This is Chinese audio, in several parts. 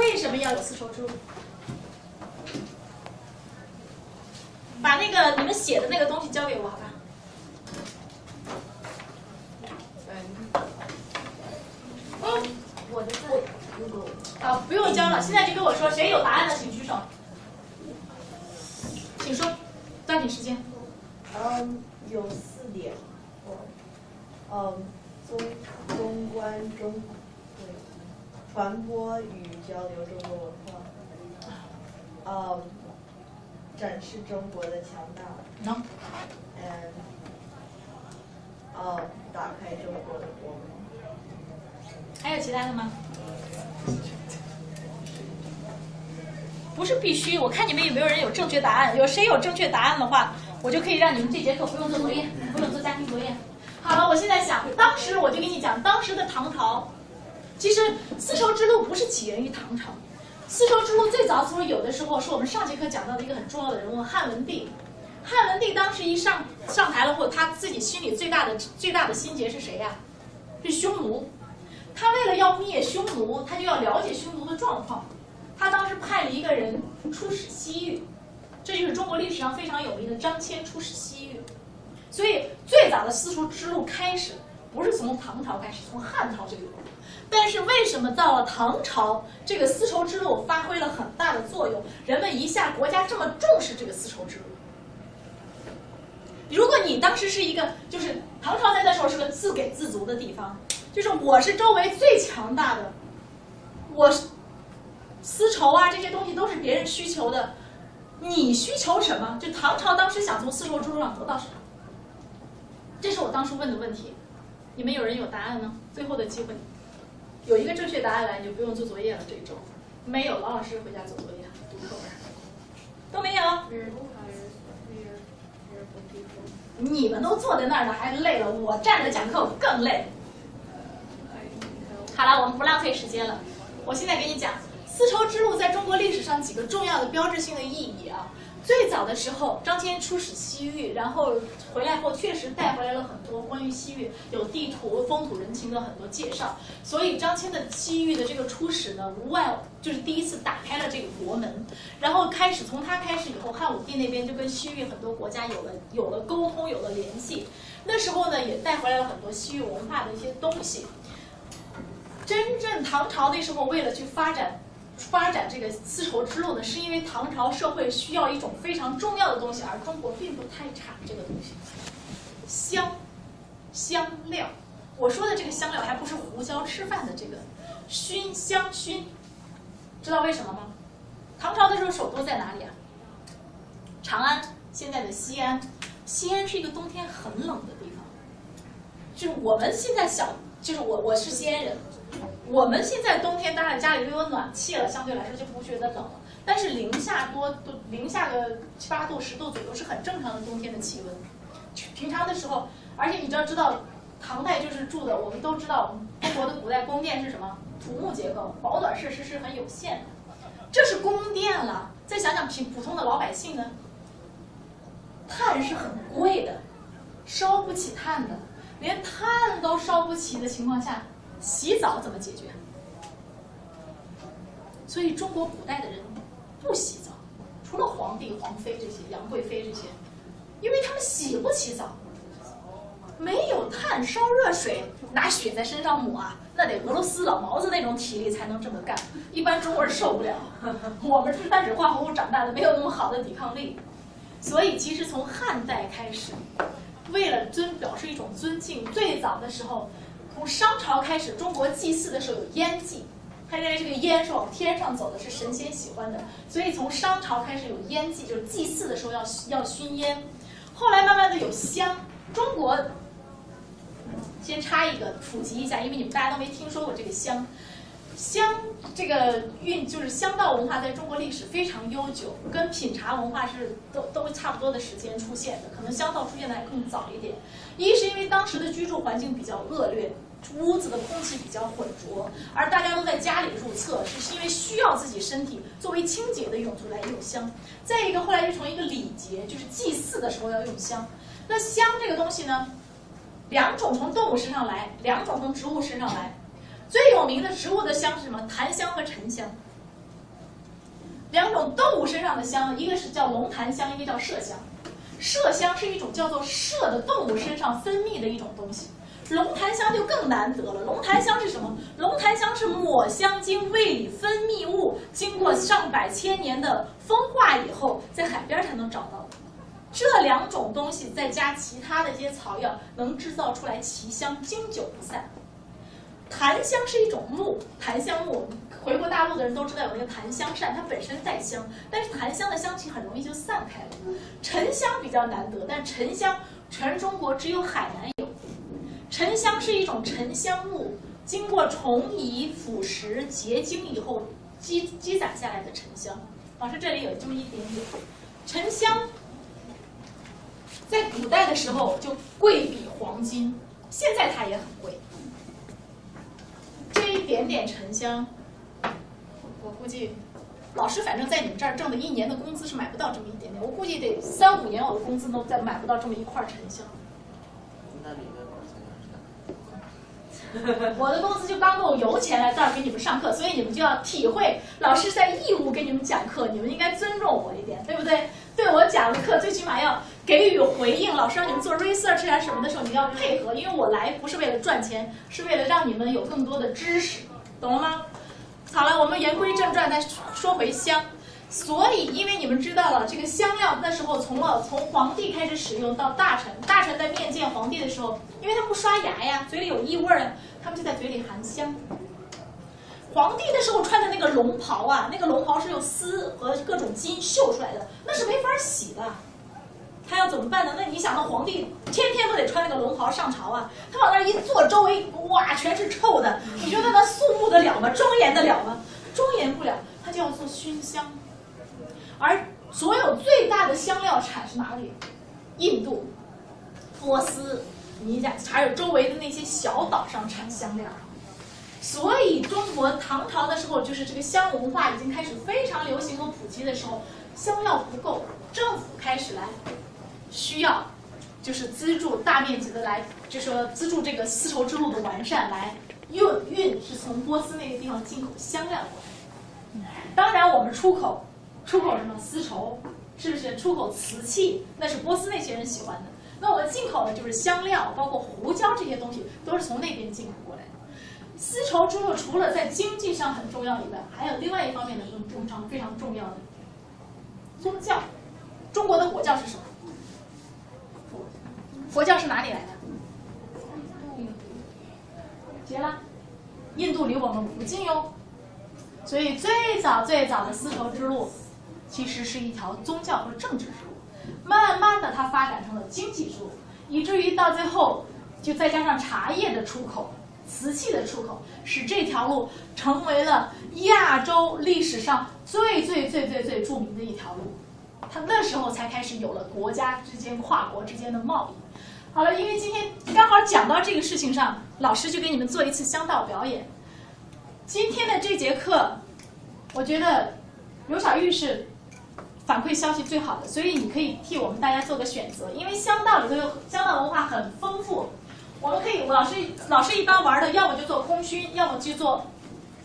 为什么要有丝绸之路？把那个你们写的那个东西交给我，好吧？我的在 Google。啊，不用交了，现在就跟我说，谁有答案的请举手。请说，抓紧时间。有4点。综观传播与交流中国文化。展示中国的强大。能。打开中国的国门。还有其他的吗？不是必须，我看你们有没有人有正确答案。有谁有正确答案的话，我就可以让你们这节课不用做作业，不用做家庭作业。好了，我现在想，当时我就跟你讲，当时的唐朝，其实丝绸之路不是起源于唐朝，丝绸之路最早时候有的时候是我们上节课讲到的一个很重要的人物汉文帝。汉文帝当时一上台了后，他自己心里最大的心结是谁呀？是匈奴。他为了要灭匈奴，他就要了解匈奴的状况。他当时派了一个人出使西域，这就是中国历史上非常有名的张骞出使西域。所以最早的丝绸之路开始不是从唐朝开始，从汉朝就有了。但是为什么到了唐朝，这个丝绸之路发挥了很大的作用？人们一下国家这么重视这个丝绸之路。如果你当时是一个，就是唐朝在那时候是个自给自足的地方，就是我是周围最强大的，我丝绸啊这些东西都是别人需求的，你需求什么？就唐朝当时想从丝绸之路上得到什么？这是我当初问的问题，你们有人有答案吗？最后的机会，有一个正确答案来，你就不用做作业了。这一周没有，老师回家做作业，读课文都没有。你们都坐在那儿呢，还累了，我站着讲课我更累。好了，我们不浪费时间了，我现在给你讲丝绸之路在中国历史上几个重要的标志性的意义啊。最早的时候，张骞出使西域，然后回来后确实带回来了很多关于西域有地图、风土人情的很多介绍。所以张骞的西域的这个出使呢，无外就是第一次打开了这个国门。然后从他开始以后，汉武帝那边就跟西域很多国家有了沟通，有了联系。那时候呢，也带回来了很多西域文化的一些东西。真正唐朝那时候为了去发展这个丝绸之路呢，是因为唐朝社会需要一种非常重要的东西，而中国并不太产这个东西。香料，我说的这个香料还不是胡椒吃饭的这个香薰，知道为什么吗？唐朝的时候首都在哪里啊？长安，现在的西安。西安是一个冬天很冷的地方，就是我们现在就是我是西安人。我们现在冬天当然家里都有暖气了，相对来说就不觉得冷了。但是零下个7、8度、10度左右是很正常的冬天的气温。平常的时候，而且你知道唐代就是住的，我们都知道中国的古代宫殿是什么？土木结构，保暖设施是很有限的。这是宫殿了，再想想普通的老百姓呢，炭是很贵的，烧不起炭的，连炭都烧不起的情况下，洗澡怎么解决？所以中国古代的人不洗澡，除了皇帝、皇妃这些、杨贵妃这些，因为他们洗不起澡，没有炭烧热水，拿血在身上抹啊，那得俄罗斯老毛子那种体力才能这么干，一般中国人受不了。我们是淡水化合物长大的，没有那么好的抵抗力。所以其实从汉代开始，为了表示一种尊敬，最早的时候，从商朝开始，中国祭祀的时候有烟祭，他认为这个烟是往天上走的，是神仙喜欢的，所以从商朝开始有烟祭，就是祭祀的时候要熏烟。后来慢慢的有香，中国先插一个普及一下，因为你们大家都没听说过这个香这个就是香道文化在中国历史非常悠久，跟品茶文化是都差不多的时间出现的，可能香道出现的还更早一点。一是因为当时的居住环境比较恶劣，屋子的空气比较浑浊，而大家都在家里入厕，是因为需要自己身体作为清洁的用途来用香。再一个，后来就成一个礼节，就是祭祀的时候要用香。那香这个东西呢，两种从动物身上来，两种从植物身上来。最有名的植物的香是什么？檀香和沉香。两种动物身上的香，一个是叫龙潭香，一个叫麝香。麝香是一种叫做麝的动物身上分泌的一种东西，龙潭香就更难得了。龙潭香是什么？龙潭香是抹香鲸胃里分泌物经过上百千年的风化以后，在海边才能找到的。这两种东西再加其他的一些草药，能制造出来奇香，经久不散。檀香是一种木，檀香木，回过大陆的人都知道有那个檀香扇，它本身带香，但是檀香的香气很容易就散开了。沉香比较难得，但沉香全中国只有海南有。沉香是一种沉香木，经过虫蚁腐蚀结晶以后积攒下来的沉香。老师这里有这么一点点。沉香在古代的时候就贵比黄金，现在它也很贵。这一点点沉香，我估计老师反正在你们这儿挣的1年的工资是买不到这么一点点，我估计得3、5年我的工资都再买不到这么一块沉香。那你的多少钱？我的工资就刚够油钱来这儿给你们上课，所以你们就要体会老师在义务给你们讲课，你们应该尊重我一点，对不对？对我讲的课最起码要给予回应，老师让你们做 research 啊什么的时候，你要配合，因为我来不是为了赚钱，是为了让你们有更多的知识，懂了吗？好了，我们言归正传，再说回香。所以，因为你们知道了，这个香料那时候从皇帝开始使用到大臣，大臣在面见皇帝的时候，因为他不刷牙呀，嘴里有异味啊，他们就在嘴里含香。皇帝的时候穿的那个龙袍啊，那个龙袍是用丝和各种金绣出来的，那是没法洗的。他要怎么办呢？那你想到皇帝天天都得穿那个龙袍上朝啊，他往那儿一坐，周围哇全是臭的，你觉得他肃穆得了吗？庄严得了吗？庄严不了，他就要做熏香。而所有最大的香料产是哪里？印度、波斯、尼加，还有周围的那些小岛上产香料。所以中国唐朝的时候，就是这个香文化已经开始非常流行和普及的时候，香料不够，政府开始来需要，就是资助大面积的来，就是说资助这个丝绸之路的完善，来运是从波斯那个地方进口香料过来。当然我们出口什么丝绸，是不是出口瓷器？那是波斯那些人喜欢的。那我们进口的就是香料，包括胡椒这些东西，都是从那边进口过来的。丝绸之路除了在经济上很重要以外，还有另外一方面的非常重要的宗教。中国的国教是什么？佛教是哪里来的？结了，印度离我们不近哟。所以最早的丝绸之路，其实是一条宗教和政治之路。慢慢的，它发展成了经济之路，以至于到最后，就再加上茶叶的出口、瓷器的出口，使这条路成为了亚洲历史上最著名的一条路。它那时候才开始有了国家之间、跨国之间的贸易。好了，因为今天刚好讲到这个事情上，老师就给你们做一次香道表演。今天的这节课，我觉得刘小玉是反馈消息最好的，所以你可以替我们大家做个选择。因为香道里头有香道文化很丰富，我们可以老师一般玩的，要么就做空熏，要么就做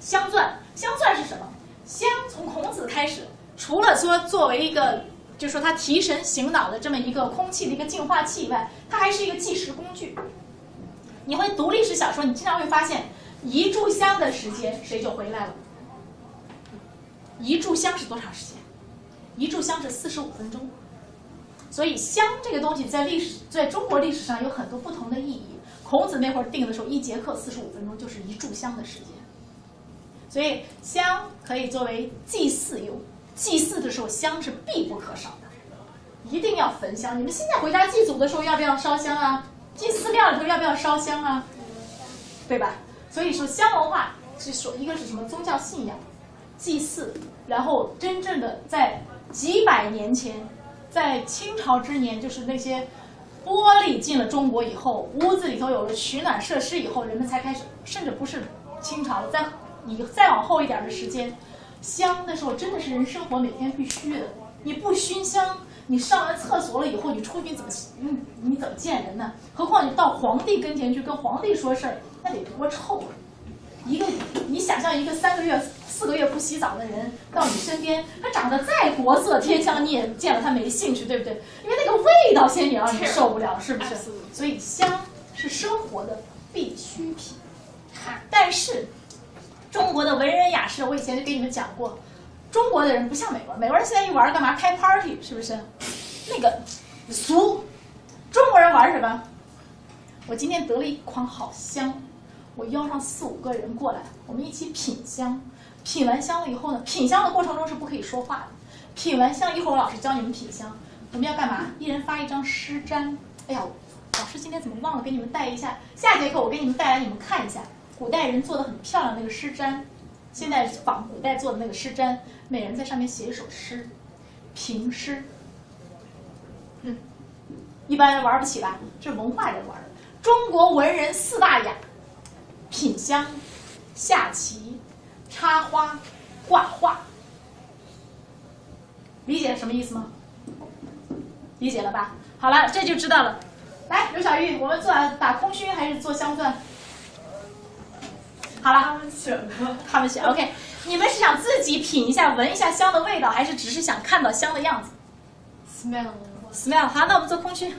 香钻。香钻是什么？香从孔子开始，除了说作为一个，就是说它提神醒脑的这么一个空气的一个净化器以外，它还是一个计时工具。你会读历史小说，你经常会发现一炷香的时间谁就回来了。一炷香是多长时间？一炷香是45分钟。所以香这个东西在中国历史上有很多不同的意义。孔子那会儿定的时候，一节课45分钟就是一炷香的时间。所以香可以作为祭祀用，祭祀的时候香是必不可少的，一定要焚香。你们现在回家祭祖的时候要不要烧香啊？进寺庙里头要不要烧香啊？对吧？所以说香文化是说一个是什么宗教信仰、祭祀，然后真正的在几百年前，在清朝之年，就是那些玻璃进了中国以后，屋子里头有了取暖设施以后，人们才开始，甚至不是清朝，再往后一点的时间，香的时候真的是人生活每天必须的。你不熏香，你上完厕所了以后，你出去你怎么见人呢？何况你到皇帝跟前去跟皇帝说事儿，那得多臭啊！你想象一个3个月、4个月不洗澡的人到你身边，他长得再国色天香，你也见了他没兴趣，对不对？因为那个味道先让你受不了，是不是？所以香是生活的必需品。但是中国的文人雅士，我以前就给你们讲过，中国的人不像美国人，美国人现在一玩干嘛？开 party， 是不是？那个俗。中国人玩什么？我今天得了一款好香，我邀上4、5个人过来，我们一起品香。品完香了以后呢，品香的过程中是不可以说话的。品完香，一会儿老师教你们品香，我们要干嘛？一人发一张诗瞻。哎呀，老师今天怎么忘了给你们带一下？下节课我给你们带来，你们看一下古代人做的很漂亮那个诗瞻，现在仿古代做的那个诗瞻，每人在上面写一首诗，评诗。一般人玩不起吧？这是文化人玩的。中国文人4大雅：品香、下棋、插花、画画。理解什么意思吗？理解了吧？好了，这就知道了。来，刘小玉，我们做打空熏还是做香钻？好了，他们选 OK。你们是想自己品一下、闻一下香的味道，还是只是想看到香的样子 ？Smell。好，那我们做空熏。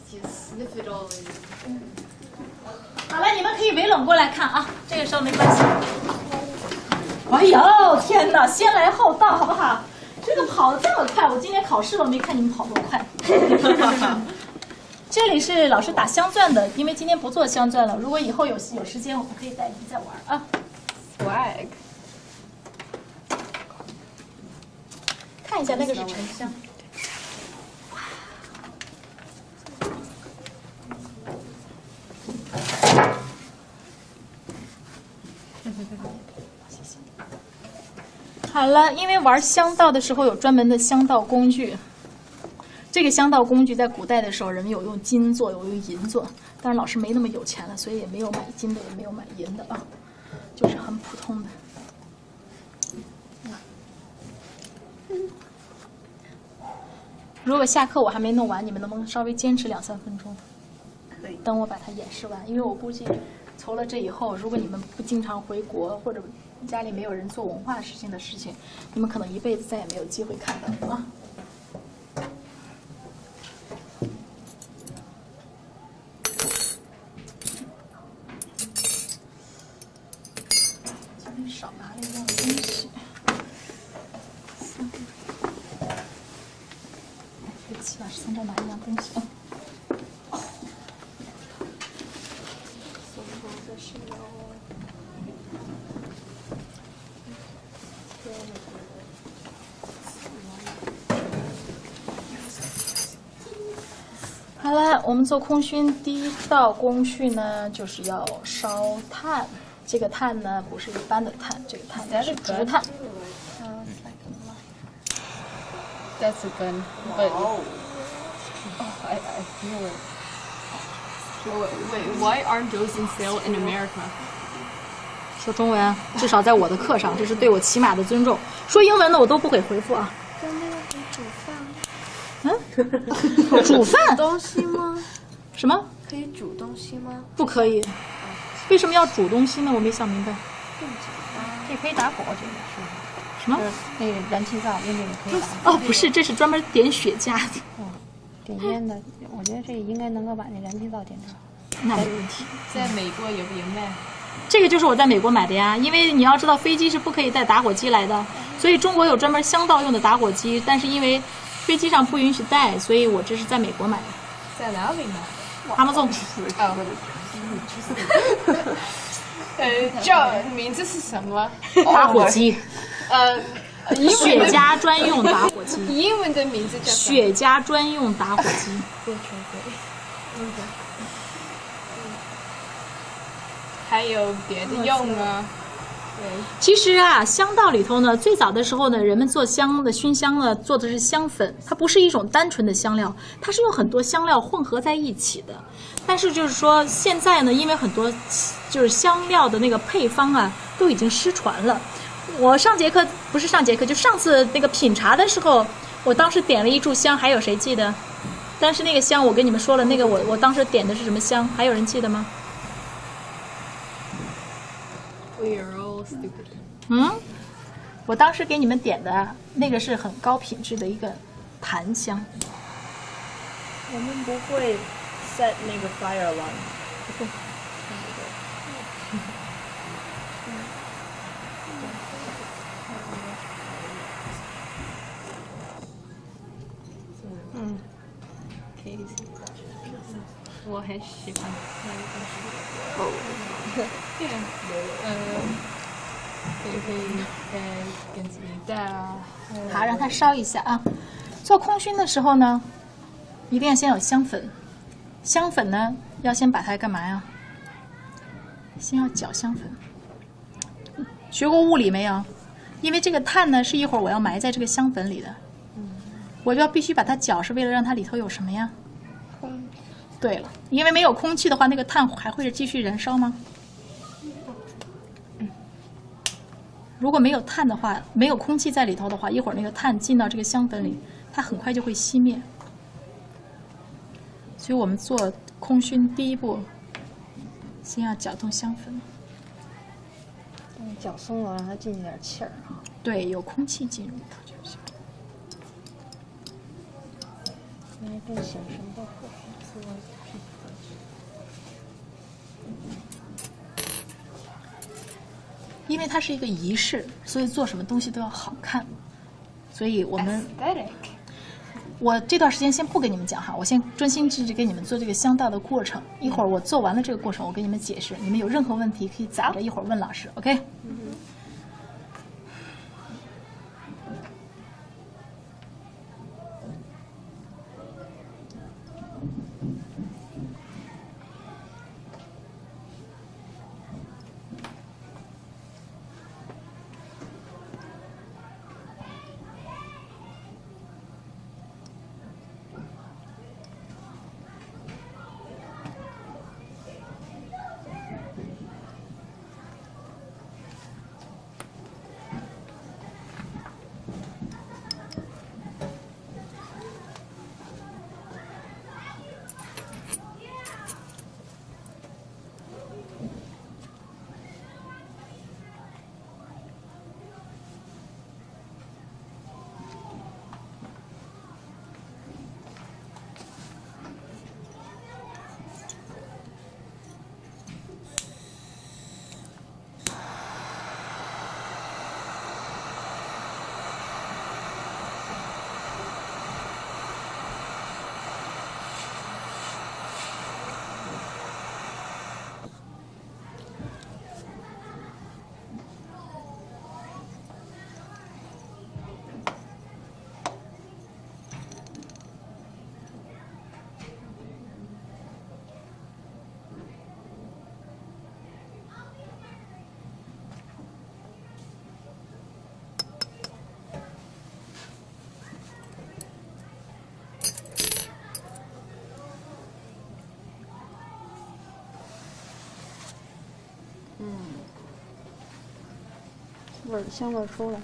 Sniff it all in. 好了，你们可以围拢过来看啊，这个时候没关系。哎呦，天哪，先来后到，好不好？这个跑得这么快，我今天考试了没看你们跑多快。这里是老师打香钻的，因为今天不做香钻了。如果以后有时间，我们可以带你们再玩啊。Swag. 看一下那个是沉香。好了，因为玩香道的时候有专门的香道工具，这个香道工具在古代的时候，人们有用金做，有用银做，但是老师没那么有钱了，所以也没有买金的，也没有买银的啊，就是很普通的。如果下课我还没弄完，你们能不能稍微坚持2、3分钟？可以。等我把它演示完，因为我估计从了这以后，如果你们不经常回国，或者家里没有人做文化事情的事情，你们可能一辈子再也没有机会看到了啊。今天少拿了一样东西。对不起，老师从这拿一样东西啊。好了，我们做空熏第一道工序呢，就是要烧炭。这个炭呢，不是一般的炭，这个炭是竹炭。That's a gun. But I feel it. Wait, why aren't those in sale in America? 说中文，至少在我的课上，这是对我起码的尊重。说英文的我都不会回复啊。跟那个可以煮饭。嗯？煮饭？东西吗？什么？可以煮东西吗？不可以。为什么要煮东西呢？我没想明白。也可以打火，我觉得是。什么？那个燃气灶那边也可以打。哦，不是，这是专门点雪茄的。点烟的，我觉得这应该能够把那燃气灶点着。那没问题。在美国有没有卖？这个就是我在美国买的呀，因为你要知道飞机是不可以带打火机来的，所以中国有专门香道用的打火机，但是因为飞机上不允许带，所以我这是在美国买的。在哪里买Amazon。叫名字是什么？打火机。雪英茄专用打火机。英文的名字叫什么？雪茄专用打火机。还有别的用吗？其实啊，香道里头呢，最早的时候呢，人们做香的熏香呢，做的是香粉，它不是一种单纯的香料，它是用很多香料混合在一起的。但是就是说，现在呢，因为很多就是香料的那个配方啊，都已经失传了。我上节课不是上节课，就上次那个品茶的时候，我当时点了一炷香，还有谁记得？但是那个香我跟你们说了，那个我当时点的是什么香？还有人记得吗？ We are all stupid。嗯，我当时给你们点的那个是很高品质的一个檀香。我们不会 set 那个 fire alarm。可以，我很喜欢。对啊，可以跟鸡蛋啊。好，让它烧一下啊。做空熏的时候呢，一定要先有香粉。香粉呢，要先把它干嘛呀？先要搅香粉。学过物理没有？因为这个碳呢，是一会儿我要埋在这个香粉里的。我就要必须把它搅，是为了让它里头有什么呀？空。对了，因为没有空气的话，那个碳还会继续燃烧吗？如果没有碳的话，没有空气在里头的话，一会儿那个碳进到这个香粉里，它很快就会熄灭。所以我们做空熏第一步，先要搅动香粉。搅松了，让它进去点气儿。对，有空气进入里头就行。应该更显什么都会。因为它是一个仪式，所以做什么东西都要好看。所以我们 Aesthetic。我这段时间先不跟你们讲哈，我先专心致志给你们做这个香道的过程。一会儿我做完了这个过程，我给你们解释。你们有任何问题可以攒着，一会儿问老师。OK？香味出来了。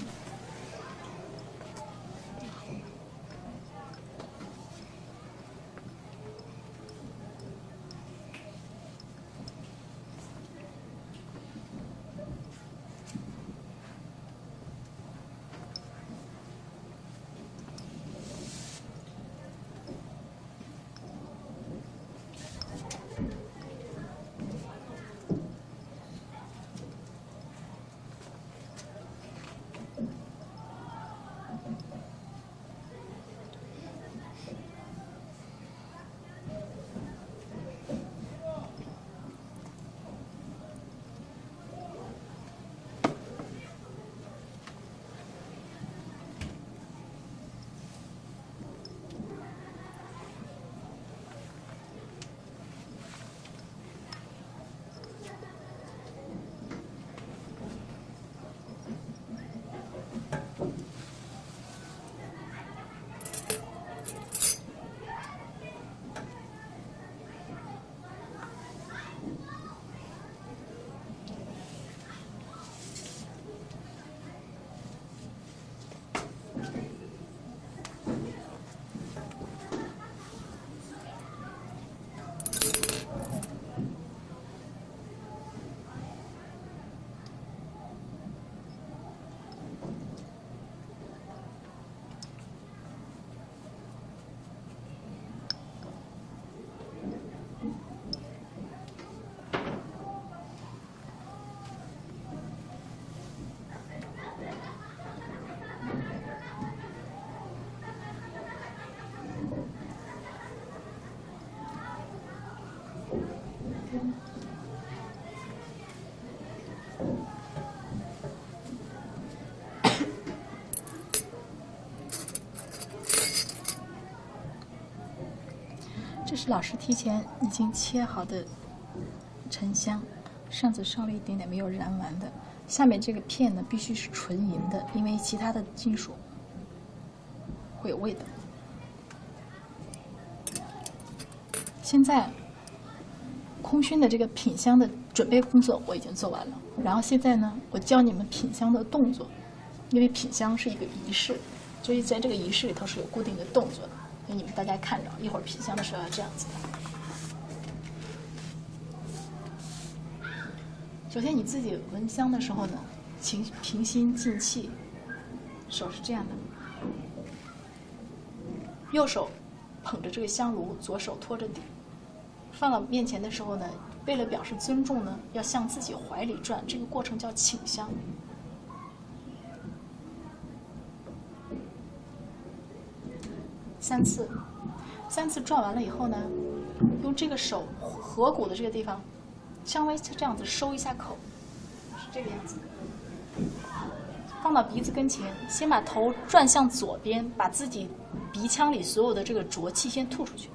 这是老师提前已经切好的沉香，上次烧了一点点没有燃完的。下面这个片呢必须是纯银的，因为其他的金属会有味道。现在空熏的这个品香的准备工作我已经做完了，然后现在呢，我教你们品香的动作，因为品香是一个仪式，所以在这个仪式里头是有固定的动作的。给你们大家看着，一会儿品香的时候要这样子的。首先你自己闻香的时候呢，平心静气，手是这样的，右手捧着这个香炉，左手托着底，放到面前的时候呢，为了表示尊重呢，要向自己怀里转，这个过程叫请香。三次转完了以后呢，用这个手合谷的这个地方，稍微这样子收一下口，是这个样子。放到鼻子跟前，先把头转向左边，把自己鼻腔里所有的这个浊气先吐出去。